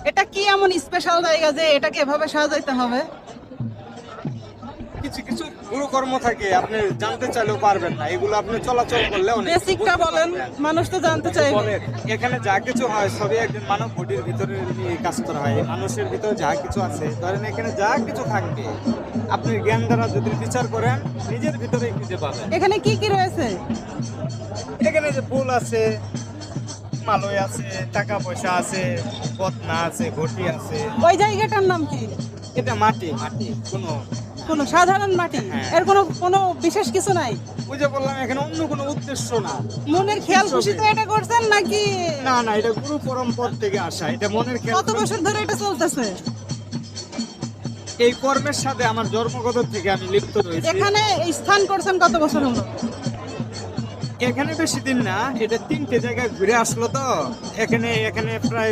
এটা কি এমন স্পেশাল জায়গা যে এটাকে এভাবে সাজাইতে হবে? কিছু কিছু গুরুকর্ম থাকে, আপনি জানতে চাইলেও পারবেন না, এগুলো আপনি চলাচল করলে অনেক কিছু বেসিকটা বুঝতে বলেন, পারবেন। মানুষ তো জানতে চাইবে। বলেন, এখানে যা কিছু হয় সবই একজন মানব বডির ভিতরে নিয়ে কাজ করা হয়। এই মানুষের ভিতরে যা কিছু আছে, ধরেন এখানে যা কিছু থাকবে আপনি জ্ঞান দ্বারা যদি বিচার করেন নিজের ভিতরেই খুঁজে পাবেন। এখানে কি কি রয়েছে? এখানে যে ফুল আছে, মালয় আছে, টাকা পয়সা আছে, বদনা আছে, ঘটি আছে। ওই জায়গাটার নাম কি? এটা মাটি, মাটি কোনো কোনো সাধারণ মাটি? হ্যাঁ। এর কোনো কোনো বিশেষ কিছু নাই? ওই যে বললাম এখানে অন্য কোনো উদ্দেশ্য না। মনের খেয়াল খুশিতে এটা করছেন নাকি? না না, এটা গুরু পরম্পরা থেকে আসা, এটা মনের খেয়াল। কত বছর ধরে এটা চলতেছে? এই কর্মের সাথে আমার জন্মগত থেকে আমি লিপ্ত রয়েছি। এখানে এই স্থান করছেন কত বছর হলো? এখানে বেশি দিন না, এটা 3টে জায়গায় ঘুরে আসলো তো। এখানে এখানে প্রায়